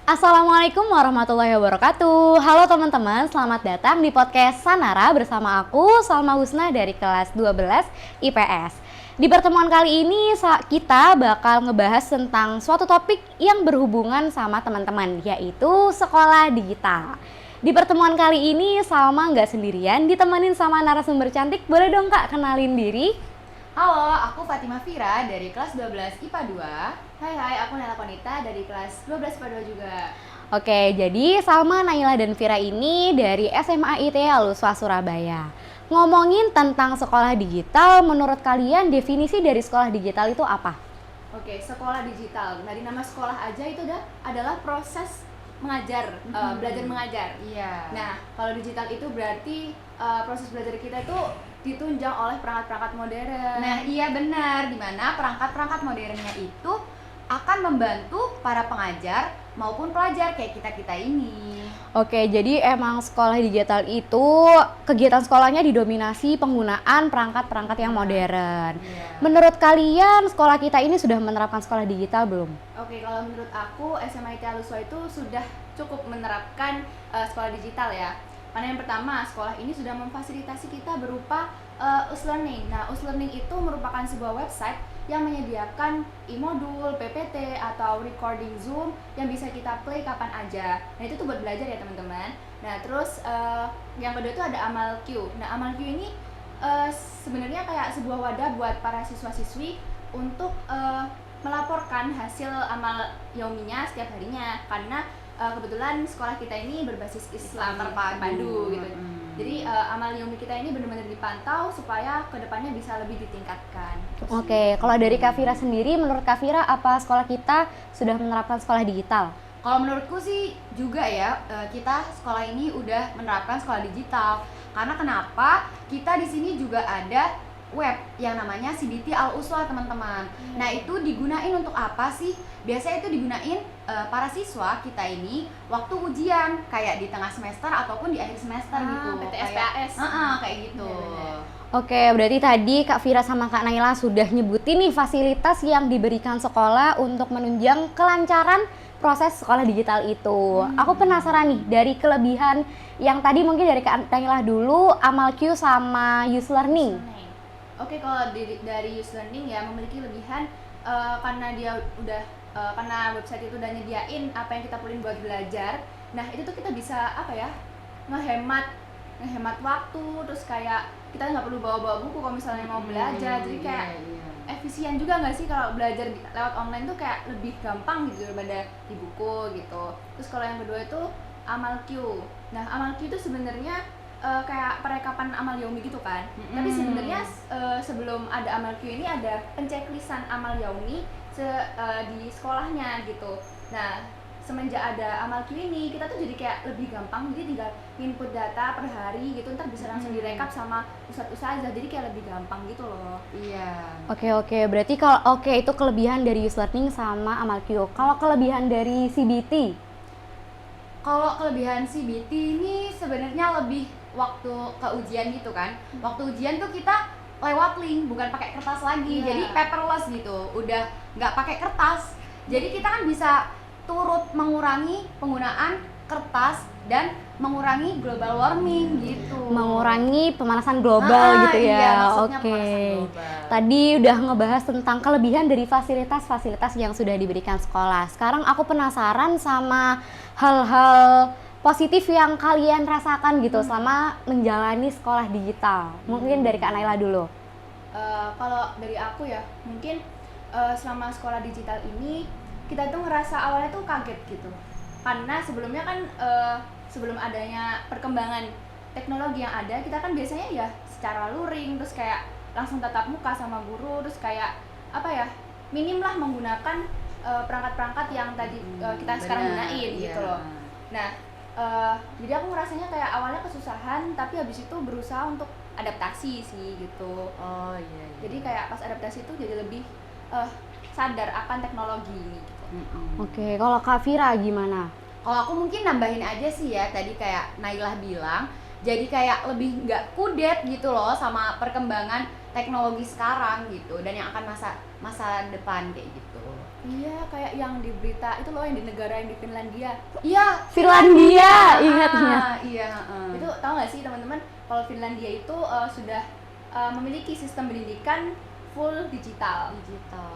Assalamualaikum warahmatullahi wabarakatuh. Halo teman-teman, selamat datang di podcast Sanara bersama aku Salma Husna dari kelas 12 IPS. Di pertemuan kali ini kita bakal ngebahas tentang suatu topik yang berhubungan sama teman-teman, yaitu sekolah digital. Di pertemuan kali ini Salma nggak sendirian, ditemenin sama narasumber cantik. Boleh dong Kak kenalin diri? Halo, aku Fatima Fira dari kelas 12 IPA 2. Hai, aku Nela Konita dari kelas 12 IPA 2 juga. Oke, jadi Salma, Naila, dan Vira ini dari SMA IT Aluswa Surabaya. Ngomongin tentang sekolah digital, menurut kalian definisi dari sekolah digital itu apa? Oke, sekolah digital. Nah, di nama sekolah aja itu adalah proses mengajar, belajar mengajar. Iya. Nah, kalau digital itu berarti proses belajar kita itu ditunjang oleh perangkat-perangkat modern. Nah, iya benar, di mana perangkat-perangkat modernnya itu akan membantu para pengajar maupun pelajar kayak kita-kita ini. Oke, jadi emang sekolah digital itu kegiatan sekolahnya didominasi penggunaan perangkat-perangkat yang modern. Iya. Menurut kalian sekolah kita ini sudah menerapkan sekolah digital belum? Oke, kalau menurut aku SMA IT Aluswa itu sudah cukup menerapkan sekolah digital ya. Karena yang pertama, sekolah ini sudah memfasilitasi kita berupa Us-Learning. Nah, Us-Learning itu merupakan sebuah website yang menyediakan e-modul, PPT, atau recording Zoom yang bisa kita play kapan aja. Nah, itu tuh buat belajar ya teman-teman. Nah, terus yang kedua itu ada Amal Q. Nah, Amal Q ini sebenarnya kayak sebuah wadah buat para siswa-siswi untuk melaporkan hasil amal yauminya setiap harinya, karena kebetulan sekolah kita ini berbasis Islam terpadu gitu. Jadi amal yaumi kita ini benar-benar dipantau supaya kedepannya bisa lebih ditingkatkan. Oke, kalau dari Kak Vira sendiri, menurut Kak Vira apa sekolah kita sudah menerapkan sekolah digital? Kalau menurutku sih juga ya, kita sekolah ini udah menerapkan sekolah digital. Karena kenapa? Kita di sini juga ada web yang namanya CBT Al-Uswa, teman-teman. Nah, itu digunain untuk apa sih? Biasanya itu digunain para siswa kita ini waktu ujian, kayak di tengah semester ataupun di akhir semester gitu. PTS-PAS. Kayak gitu. Bener-bener. Oke, berarti tadi Kak Vira sama Kak Naila sudah nyebutin nih fasilitas yang diberikan sekolah untuk menunjang kelancaran proses sekolah digital itu. Aku penasaran nih, dari kelebihan yang tadi mungkin dari Kak Naila dulu, Amal Q sama Us-Learning. Oke, kalau dari Us-Learning ya memiliki lebihan karena dia udah karena website itu udah nyediain apa yang kita perluin buat belajar. Nah, itu tuh kita bisa ngehemat waktu, terus kayak kita nggak perlu bawa-bawa buku kalau misalnya mau belajar. Jadi kayak efisien juga nggak sih kalau belajar lewat online tuh kayak lebih gampang gitu daripada di buku gitu. Terus kalau yang kedua itu Amal Q. Nah, Amal Q itu sebenarnya kayak perekapan amal yaumi gitu kan. Tapi sebenarnya sebelum ada Amal Q ini ada penceklisan amal yaumi di sekolahnya gitu. Nah, semenjak ada Amal Q ini kita tuh jadi kayak lebih gampang, jadi tinggal input data per hari gitu, ntar bisa langsung direkap sama ustadz-ustadzah, jadi kayak lebih gampang gitu loh. Iya. Oke, berarti kalau itu kelebihan dari Us-Learning sama Amal Q. Kalau kelebihan dari CBT? Kalau kelebihan CBT ini sebenarnya lebih waktu ke ujian gitu kan. Waktu ujian tuh kita lewat link, bukan pakai kertas lagi. Iya. Jadi paperless gitu. Udah nggak pakai kertas. Jadi kita kan bisa turut mengurangi penggunaan kertas dan mengurangi global warming gitu. Mengurangi pemanasan global gitu ya. Iya, maksudnya Oke. pemanasan global. Tadi udah ngebahas tentang kelebihan dari fasilitas-fasilitas yang sudah diberikan sekolah. Sekarang aku penasaran sama hal-hal positif yang kalian rasakan gitu selama menjalani sekolah digital. Mungkin dari Kak Naila dulu. Kalau dari aku ya, mungkin selama sekolah digital ini kita tuh ngerasa awalnya tuh kaget gitu. Karena sebelumnya kan sebelum adanya perkembangan teknologi yang ada, kita kan biasanya ya secara luring, terus kayak langsung tatap muka sama guru, terus kayak apa ya, minim lah menggunakan perangkat-perangkat yang tadi kita sekarang gunain gitu loh. Nah, jadi aku ngerasanya kayak awalnya kesusahan, tapi habis itu berusaha untuk adaptasi sih gitu. Oh iya. Jadi kayak pas adaptasi itu jadi lebih sadar akan teknologi ini gitu. Oke, kalau Kak Vira gimana? Kalau aku mungkin nambahin aja sih ya, tadi kayak Nailah bilang, jadi kayak lebih nggak kudet gitu loh sama perkembangan teknologi sekarang gitu, dan yang akan masa depan kayak gitu. Iya, kayak yang di berita itu loh, yang di negara yang di Finlandia. Iya, Finlandia, ingat. Iya, Itu tahu nggak sih teman-teman, kalau Finlandia itu sudah memiliki sistem pendidikan full digital.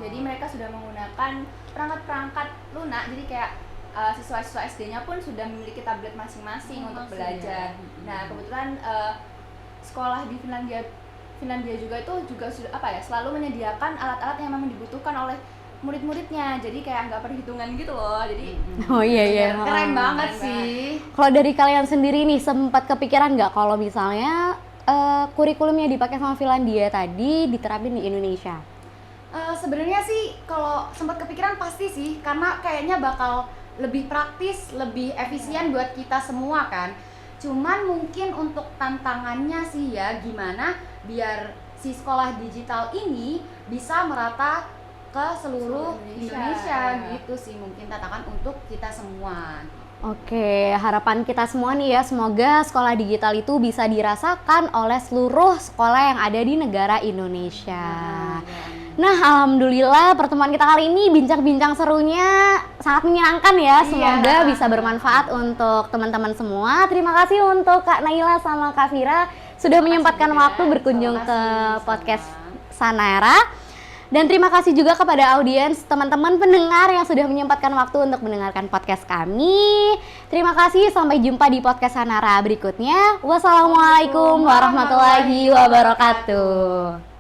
Jadi mereka sudah menggunakan perangkat-perangkat lunak, jadi kayak siswa-siswa SD-nya pun sudah memiliki tablet masing-masing untuk belajar. Nah, kebetulan sekolah di Finlandia juga itu juga sudah selalu menyediakan alat-alat yang memang dibutuhkan oleh murid-muridnya. Jadi kayak nggak perhitungan gitu loh. Jadi Oh iya. keren banget sih. Kalau dari kalian sendiri nih, sempat kepikiran nggak kalau misalnya kurikulum yang dipakai sama Finlandia tadi diterapin di Indonesia? Sebenarnya sih kalau sempat kepikiran pasti sih, karena kayaknya bakal lebih praktis, lebih efisien buat kita semua kan. Cuman mungkin untuk tantangannya sih ya, gimana biar si sekolah digital ini bisa merata ke seluruh Indonesia gitu sih, mungkin tantangan untuk kita semua. Oke, harapan kita semua nih ya, semoga sekolah digital itu bisa dirasakan oleh seluruh sekolah yang ada di negara Indonesia. Nah, alhamdulillah pertemuan kita kali ini bincang-bincang serunya sangat menyenangkan ya. Semoga bisa bermanfaat untuk teman-teman semua. Terima kasih untuk Kak Naila sama Kak Vira sudah menyempatkan waktu berkunjung ke podcast Sanara. Dan terima kasih juga kepada audiens, teman-teman pendengar yang sudah menyempatkan waktu untuk mendengarkan podcast kami. Terima kasih, sampai jumpa di podcast Sanara berikutnya. Wassalamualaikum warahmatullahi wabarakatuh.